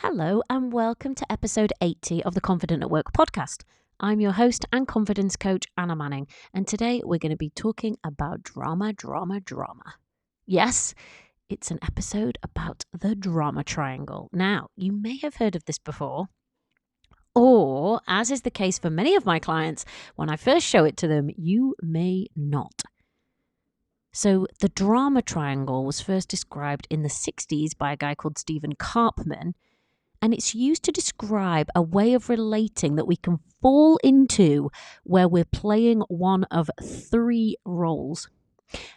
Hello and welcome to episode 80 of the Confident at Work podcast. I'm your host and confidence coach, Anna Manning, and today we're going to be talking about drama. Yes, it's an episode about the drama triangle. Now, you may have heard of this before, or as is the case for many of my clients, when I first show it to them, you may not. So the drama triangle was first described in the 60s by a guy called Karpman. And it's used to describe a way of relating that we can fall into where we're playing one of three roles.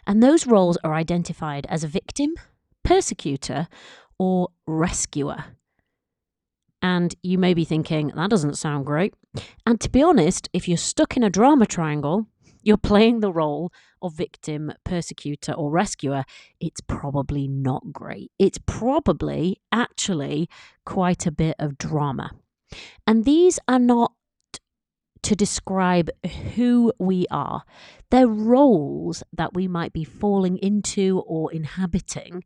And those roles are identified as a victim, persecutor, or rescuer. And you may be thinking, that doesn't sound great. And to be honest, if you're stuck in a drama triangle, you're playing the role of victim, persecutor, or rescuer, it's probably not great. It's probably actually quite a bit of drama. And these are not to describe who we are. They're roles that we might be falling into or inhabiting.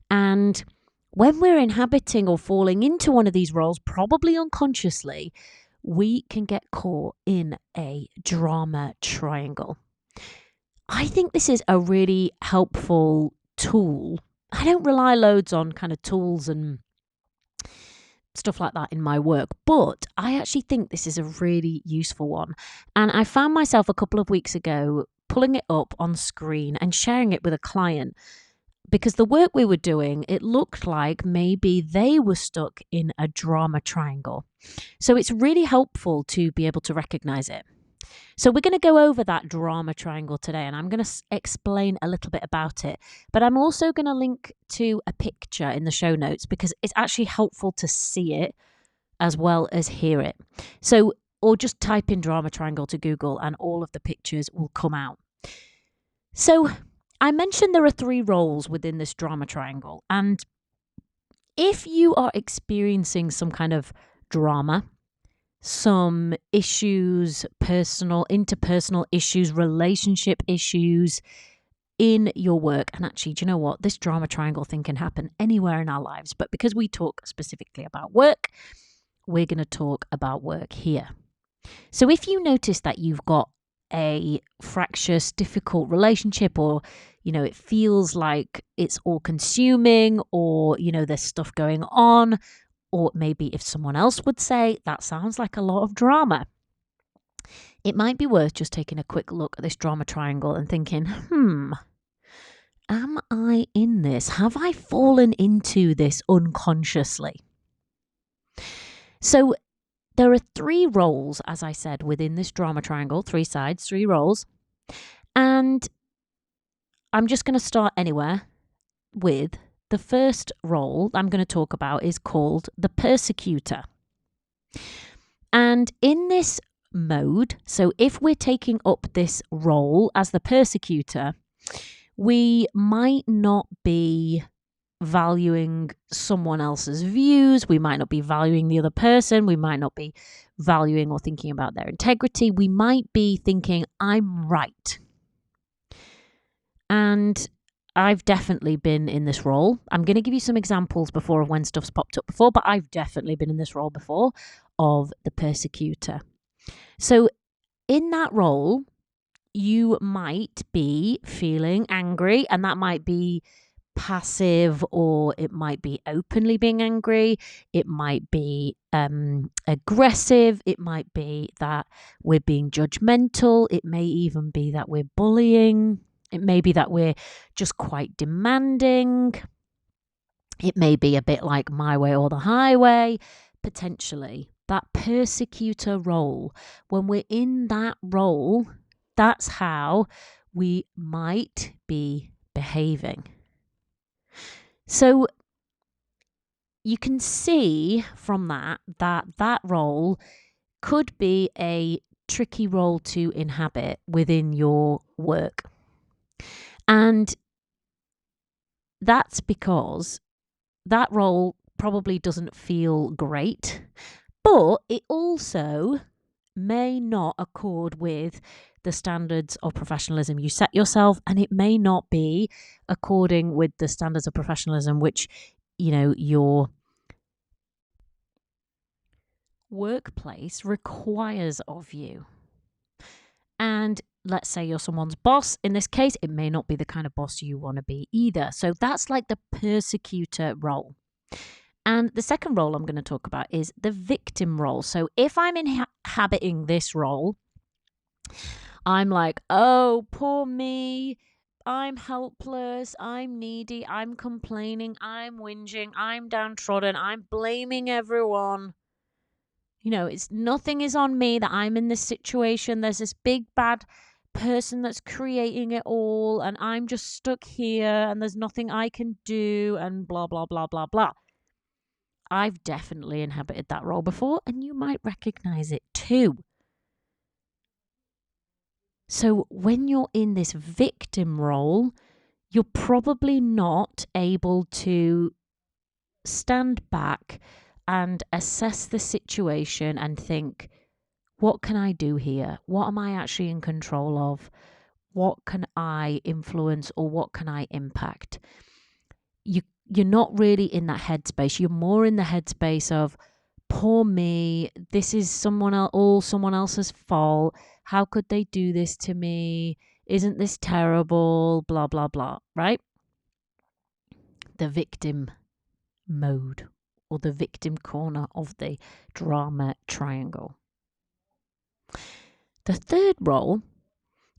And when we're inhabiting or falling into one of these roles, probably unconsciously, we can get caught in a drama triangle. I think this is a really helpful tool. I don't rely loads on kind of tools and stuff like that in my work, but I actually think this is a really useful one. And I found myself a couple of weeks ago pulling it up on screen and sharing it with a client. Because the work we were doing, it looked like maybe they were stuck in a drama triangle. So it's really helpful to be able to recognize it. So we're going to go over that drama triangle today, and I'm going to explain a little bit about it. But I'm also going to link to a picture in the show notes because it's actually helpful to see it as well as hear it. So, or just type in drama triangle to Google and all of the pictures will come out. So I mentioned there are three roles within this drama triangle. And if you are experiencing some kind of drama, some issues, interpersonal issues, relationship issues in your work, and actually, do you know what? This drama triangle thing can happen anywhere in our lives. But because we talk specifically about work, we're going to talk about work here. So if you notice that you've got a fractious, difficult relationship, or, it feels like it's all consuming, or, there's stuff going on, or maybe if someone else would say, that sounds like a lot of drama. It might be worth just taking a quick look at this drama triangle and thinking, am I in this? Have I fallen into this unconsciously? So there are three roles, as I said, within this drama triangle, three sides, three roles. And I'm just going to start anywhere with the first role I'm going to talk about is called the persecutor. And in this mode, so if we're taking up this role as the persecutor, we might not be valuing someone else's views. We might not be valuing the other person. We might not be valuing or thinking about their integrity. We might be thinking, I'm right. And I've definitely been in this role. I'm going to give you some examples before of when stuff's popped up before, but I've definitely been in this role before of the persecutor. So in that role, you might be feeling angry, and that might be passive, or it might be openly being angry. It might be aggressive. It might be that we're being judgmental. It may even be that we're bullying. It may be that we're just quite demanding. It may be a bit like my way or the highway, potentially. That persecutor role, when we're in that role, that's how we might be behaving. So you can see from that role could be a tricky role to inhabit within your work. And that's because that role probably doesn't feel great, but it also may not accord with the standards of professionalism you set yourself, and it may not be according with the standards of professionalism which, you're workplace requires of you. And let's say you're someone's boss. In this case, it may not be the kind of boss you want to be either. So that's like the persecutor role. And the second role I'm going to talk about is the victim role. So if I'm inhabiting this role, I'm like, oh, poor me. I'm helpless. I'm needy. I'm complaining. I'm whinging. I'm downtrodden. I'm blaming everyone. It's nothing is on me that I'm in this situation. There's this big bad person that's creating it all, and I'm just stuck here, and there's nothing I can do, and blah, blah, blah, blah, blah. I've definitely inhabited that role before, and you might recognize it too. So when you're in this victim role, you're probably not able to stand back and assess the situation and think, what can I do here? What am I actually in control of? What can I influence, or what can I impact? You're not really in that headspace. You're more in the headspace of, poor me, this is someone else's fault. How could they do this to me? Isn't this terrible? Blah, blah, blah, right? The victim mode, or the victim corner of the drama triangle. The third role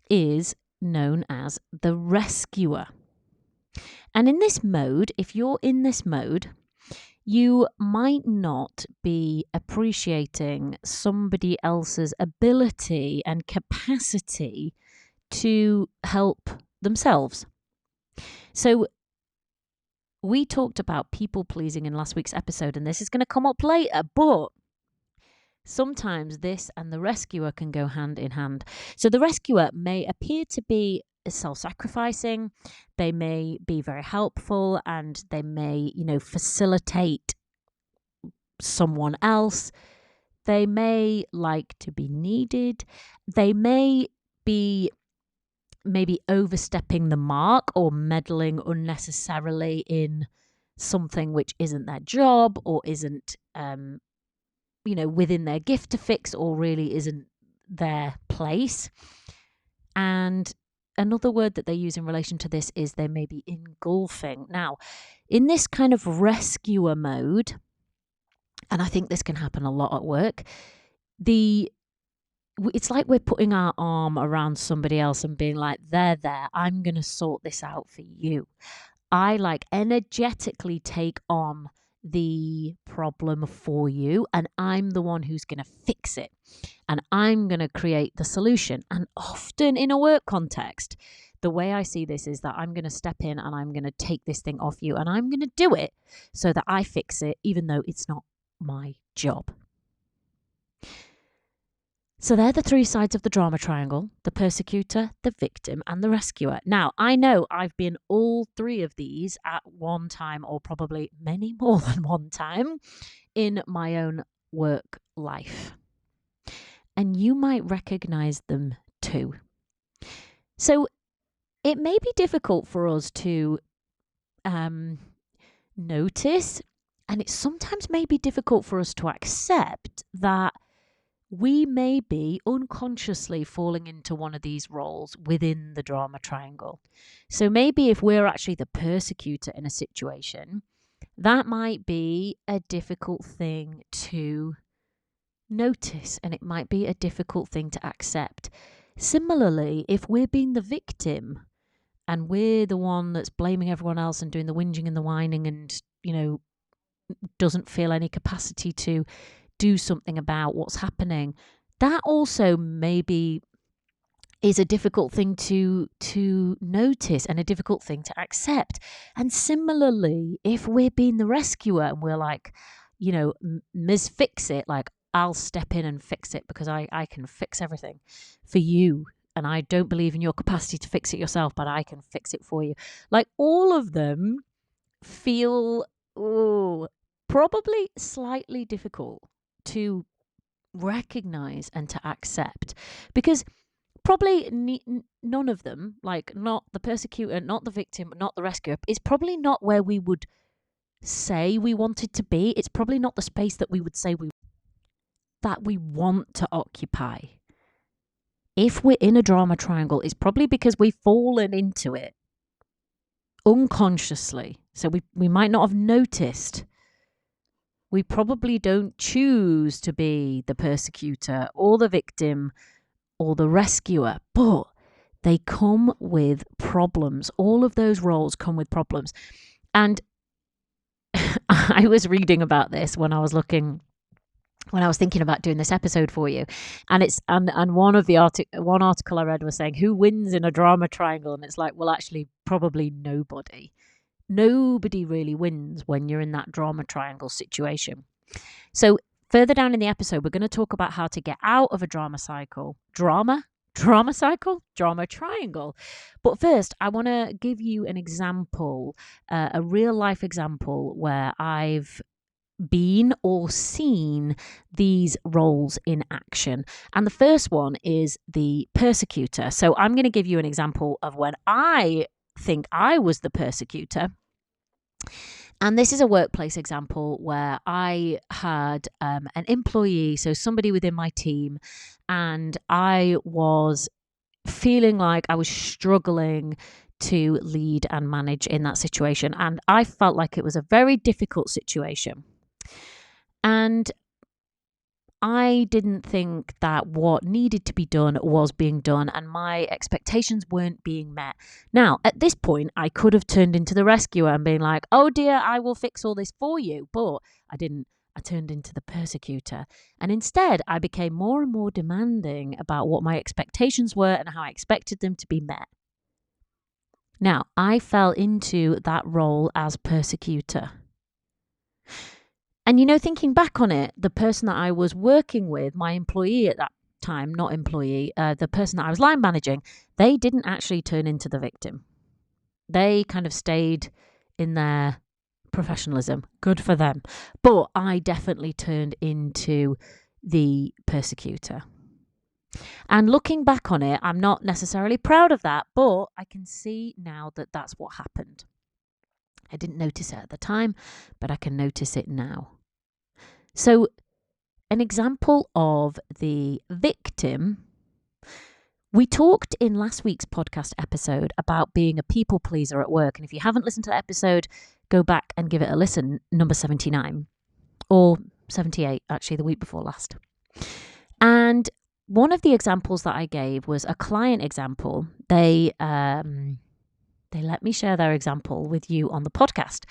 is known as the rescuer. And in this mode, if you're in this mode, you might not be appreciating somebody else's ability and capacity to help themselves. So we talked about people pleasing in last week's episode, and this is going to come up later, but sometimes this and the rescuer can go hand in hand. So the rescuer may appear to be self-sacrificing, they may be very helpful, and they may, facilitate someone else. They may like to be needed. They may be maybe overstepping the mark or meddling unnecessarily in something which isn't their job, or isn't within their gift to fix, or really isn't their place. And another word that they use in relation to this is they may be engulfing. Now, in this kind of rescuer mode, and I think this can happen a lot at work, it's like we're putting our arm around somebody else and being like, there, I'm going to sort this out for you. I energetically take on the problem for you, and I'm the one who's going to fix it, and I'm going to create the solution. And often in a work context, the way I see this is that I'm going to step in and I'm going to take this thing off you, and I'm going to do it so that I fix it, even though it's not my job. So they're the three sides of the drama triangle: the persecutor, the victim, and the rescuer. Now, I know I've been all three of these at one time, or probably many more than one time, in my own work life. And you might recognize them too. So it may be difficult for us to notice, and it sometimes may be difficult for us to accept that we may be unconsciously falling into one of these roles within the drama triangle. So maybe if we're actually the persecutor in a situation, that might be a difficult thing to notice, and it might be a difficult thing to accept. Similarly, if we're being the victim and we're the one that's blaming everyone else and doing the whinging and the whining and, doesn't feel any capacity to do something about what's happening, that also maybe is a difficult thing to notice and a difficult thing to accept. And similarly, if we're being the rescuer and we're like, Ms. Fix It, like, I'll step in and fix it because I can fix everything for you, and I don't believe in your capacity to fix it yourself, but I can fix it for you. Like, all of them feel probably slightly difficult to recognize and to accept, because probably none of them, like not the persecutor, not the victim, not the rescuer, is probably not where we would say we wanted to be. It's probably not the space that we would say we. that we want to occupy. If we're in a drama triangle, it's probably because we've fallen into it unconsciously. So we might not have noticed. We probably don't choose to be the persecutor or the victim or the rescuer, but they come with problems. All of those roles come with problems. And I was reading about this when I was thinking about doing this episode for you, and one article I read was saying who wins in a drama triangle, and it's like, well, actually, probably nobody. Nobody really wins when you're in that drama triangle situation. So further down in the episode, we're going to talk about how to get out of a drama triangle. But first, I want to give you an example, a real life example where I've been or seen these roles in action. And the first one is the persecutor. So I'm going to give you an example of when I think I was the persecutor. And this is a workplace example where I had an employee, so somebody within my team, and I was feeling like I was struggling to lead and manage in that situation. And I felt like it was a very difficult situation. And I didn't think that what needed to be done was being done, and my expectations weren't being met. Now, at this point, I could have turned into the rescuer and been like, oh dear, I will fix all this for you. But I didn't. I turned into the persecutor. And instead, I became more and more demanding about what my expectations were and how I expected them to be met. Now, I fell into that role as persecutor. And, thinking back on it, the person that I was working with, my employee at that time, the person that I was line managing, they didn't actually turn into the victim. They kind of stayed in their professionalism. Good for them. But I definitely turned into the persecutor. And looking back on it, I'm not necessarily proud of that, but I can see now that that's what happened. I didn't notice it at the time, but I can notice it now. So, an example of the victim, we talked in last week's podcast episode about being a people pleaser at work. And if you haven't listened to that episode, go back and give it a listen, number 79 or 78, actually, the week before last. And one of the examples that I gave was a client example. They let me share their example with you on the podcast.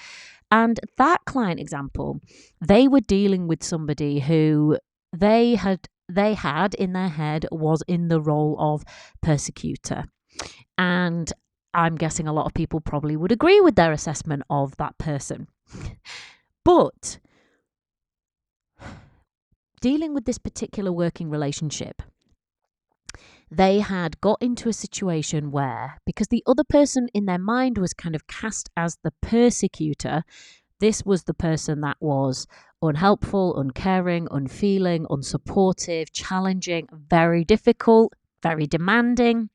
And that client example, they were dealing with somebody who they had in their head was in the role of persecutor. And I'm guessing a lot of people probably would agree with their assessment of that person. But dealing with this particular working relationship, they had got into a situation where, because the other person in their mind was kind of cast as the persecutor, this was the person that was unhelpful, uncaring, unfeeling, unsupportive, challenging, very difficult, very demanding.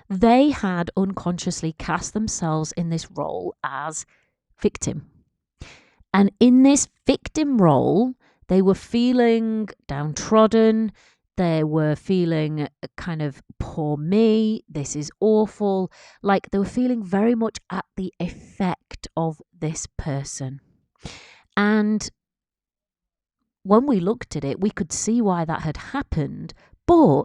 They had unconsciously cast themselves in this role as victim. And in this victim role, they were feeling downtrodden. They were feeling kind of, poor me, this is awful. Like they were feeling very much at the effect of this person. And when we looked at it, we could see why that had happened. But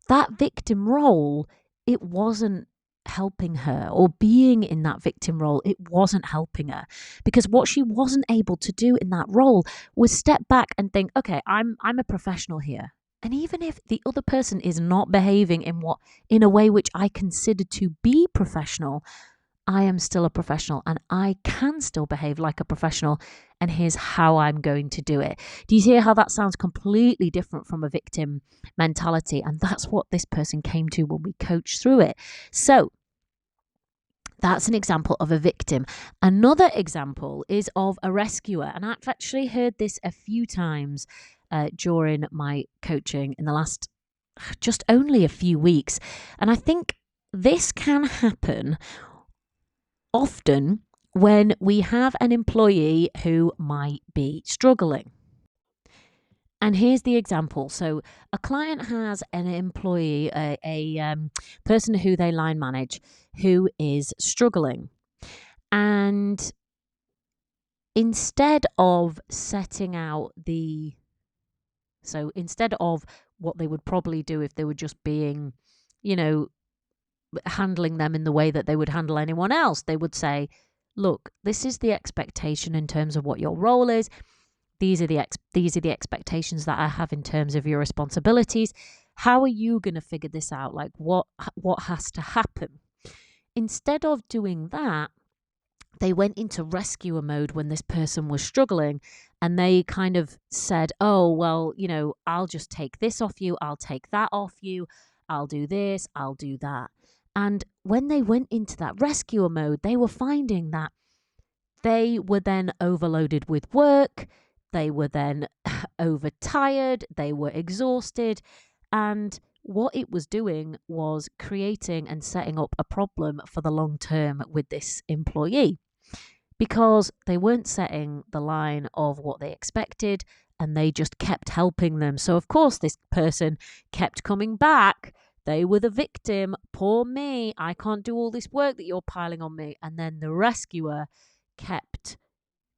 that victim role, it wasn't helping her, or being in that victim role, it wasn't helping her, because what she wasn't able to do in that role was step back and think, okay, I'm a professional here. And even if the other person is not behaving in a way which I consider to be professional, I am still a professional and I can still behave like a professional. And here's how I'm going to do it. Do you hear how that sounds completely different from a victim mentality? And that's what this person came to when we coached through it. So that's an example of a victim. Another example is of a rescuer. And I've actually heard this a few times during my coaching in the last just only a few weeks. And I think this can happen often when we have an employee who might be struggling. And here's the example. So a client has an employee, a person who they line manage, who is struggling. And instead of what they would probably do if they were just being, handling them in the way that they would handle anyone else, they would say, look, this is the expectation in terms of what your role is. These are the expectations that I have in terms of your responsibilities. How are you going to figure this out? Like what has to happen? Instead of doing that, they went into rescuer mode when this person was struggling, and they kind of said, oh, well, I'll just take this off you. I'll take that off you. I'll do this. I'll do that. And when they went into that rescuer mode, they were finding that they were then overloaded with work. They were then overtired. They were exhausted. And what it was doing was creating and setting up a problem for the long term with this employee, because they weren't setting the line of what they expected, and they just kept helping them. So, of course, this person kept coming back. They were the victim. Poor me. I can't do all this work that you're piling on me. And then the rescuer kept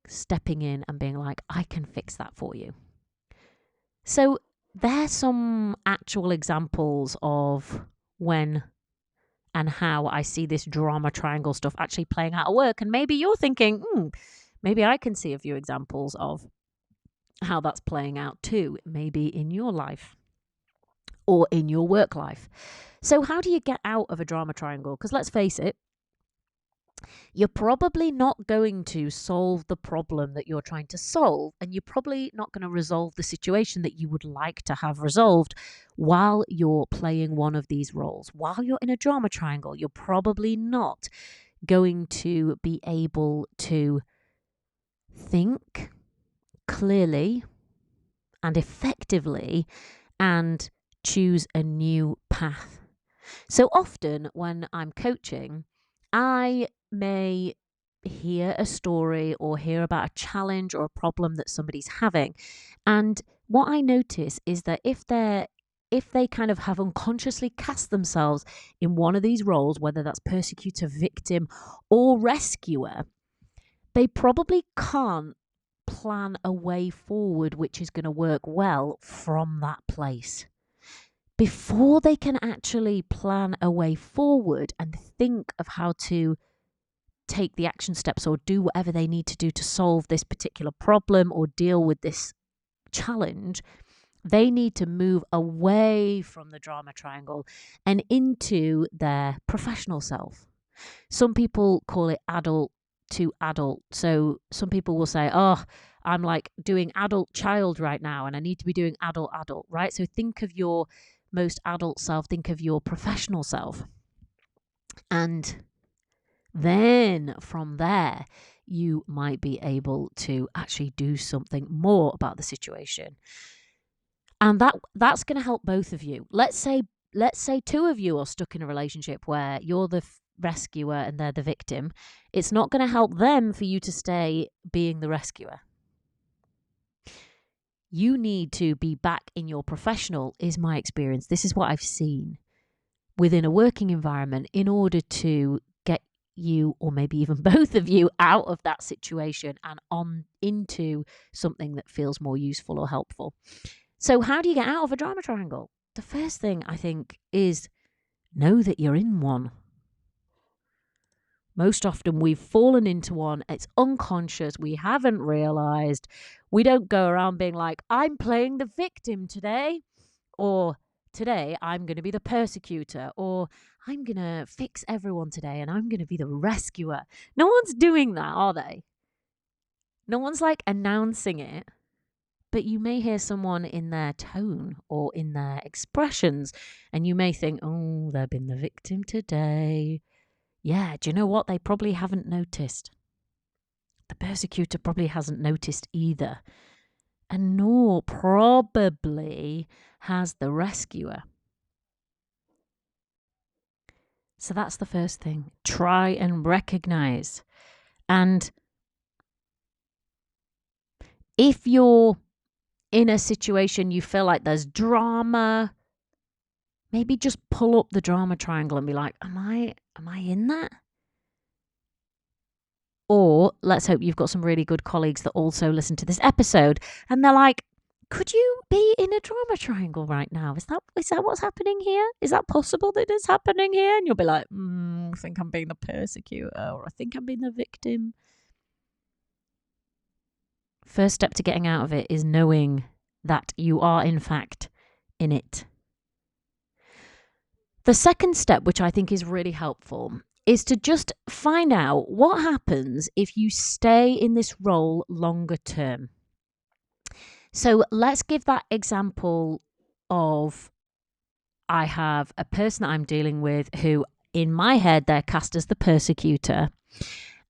stepping in and being like, I can fix that for you. So there's some actual examples of when and how I see this drama triangle stuff actually playing out at work. And maybe you're thinking, maybe I can see a few examples of how that's playing out too, maybe in your life or in your work life. So how do you get out of a drama triangle? Because let's face it, you're probably not going to solve the problem that you're trying to solve, and you're probably not going to resolve the situation that you would like to have resolved while you're playing one of these roles. While you're in a drama triangle, you're probably not going to be able to think clearly and effectively and choose a new path. So often when I'm coaching, I may hear a story or hear about a challenge or a problem that somebody's having. And what I notice is that if they kind of have unconsciously cast themselves in one of these roles, whether that's persecutor, victim, or rescuer, they probably can't plan a way forward which is going to work well from that place. Before they can actually plan a way forward and think of how to take the action steps or do whatever they need to do to solve this particular problem or deal with this challenge, they need to move away from the drama triangle and into their professional self. Some people call it adult to adult. So some people will say, oh, I'm like doing adult child right now and I need to be doing adult adult, right? So think of your most adult self, think of your professional self. And then from there, you might be able to actually do something more about the situation. And that's going to help both of you. Let's say two of you are stuck in a relationship where you're the rescuer and they're the victim. It's not going to help them for you to stay being the rescuer. You need to be back in your professional, is my experience. This is what I've seen within a working environment in order to get you, or maybe even both of you, out of that situation and on into something that feels more useful or helpful. So how do you get out of a drama triangle? The first thing I think is know that you're in one. Most often we've fallen into one. It's unconscious. We haven't realized. We don't go around being like, I'm playing the victim today, or today I'm going to be the persecutor, or I'm going to fix everyone today and I'm going to be the rescuer. No one's doing that, are they? No one's like announcing it. But you may hear someone in their tone or in their expressions, and you may think, oh, they've been the victim today. Yeah, do you know what? They probably haven't noticed. The persecutor probably hasn't noticed either. And nor probably has the rescuer. So that's the first thing. Try and recognize. And if you're in a situation you feel like there's drama, maybe just pull up the drama triangle and be like, am I in that? Or let's hope you've got some really good colleagues that also listen to this episode and they're like, could you be in a drama triangle right now? Is that what's happening here? Is that possible that it's happening here? And you'll be like, I think I'm being the persecutor, or I think I'm being the victim. First step to getting out of it is knowing that you are, in fact, in it. The second step, which I think is really helpful, is to just find out what happens if you stay in this role longer term. So let's give that example of I have a person that I'm dealing with who, in my head, they're cast as the persecutor.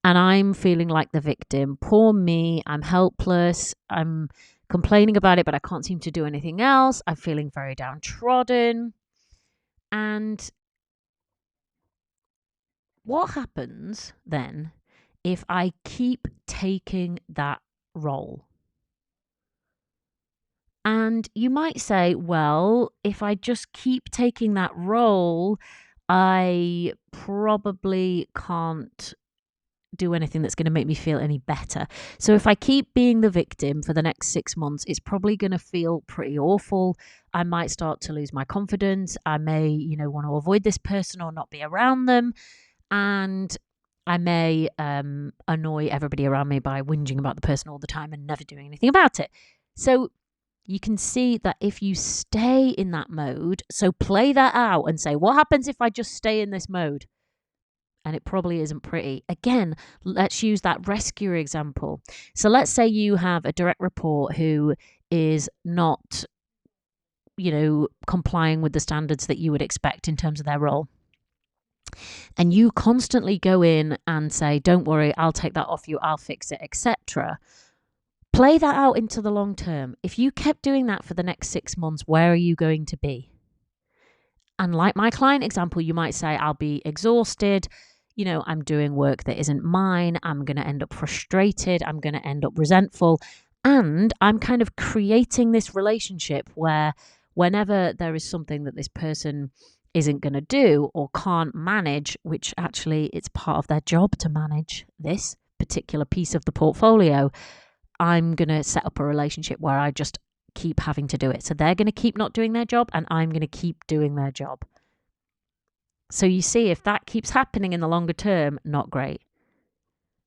And I'm feeling like the victim. Poor me. I'm helpless. I'm complaining about it, but I can't seem to do anything else. I'm feeling very downtrodden. And what happens then if I keep taking that role? And you might say, well, if I just keep taking that role, I probably can't do anything that's going to make me feel any better. So if I keep being the victim for the next 6 months, it's probably going to feel pretty awful. I might start to lose my confidence. I may, want to avoid this person or not be around them. And I may annoy everybody around me by whinging about the person all the time and never doing anything about it. So you can see that if you stay in that mode, so play that out and say, what happens if I just stay in this mode? And it probably isn't pretty. Again, let's use that rescuer example. So let's say you have a direct report who is not, complying with the standards that you would expect in terms of their role. And you constantly go in and say, don't worry, I'll take that off you, I'll fix it, etc. Play that out into the long term. If you kept doing that for the next 6 months, where are you going to be? And like my client example, you might say, I'll be exhausted. I'm doing work that isn't mine. I'm going to end up frustrated. I'm going to end up resentful. And I'm kind of creating this relationship where whenever there is something that this person isn't going to do or can't manage, which actually it's part of their job to manage this particular piece of the portfolio, I'm going to set up a relationship where I just keep having to do it. So they're going to keep not doing their job and I'm going to keep doing their job. So you see, if that keeps happening in the longer term, not great.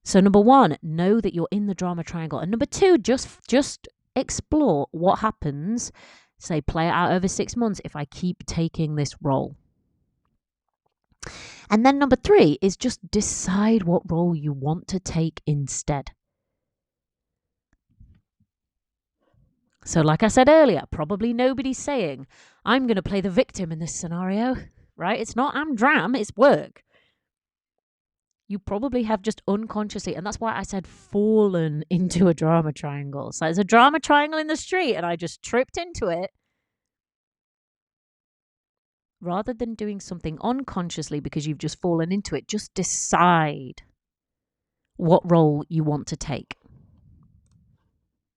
So number one, know that you're in the drama triangle. And number two, just explore what happens. Say, play it out over 6 months if I keep taking this role. And then number three is just decide what role you want to take instead. So like I said earlier, probably nobody's saying, I'm going to play the victim in this scenario, right? It's not I'm dram, it's work. You probably have just unconsciously, and that's why I said fallen into a drama triangle. So there's a drama triangle in the street and I just tripped into it. Rather than doing something unconsciously because you've just fallen into it, just decide what role you want to take.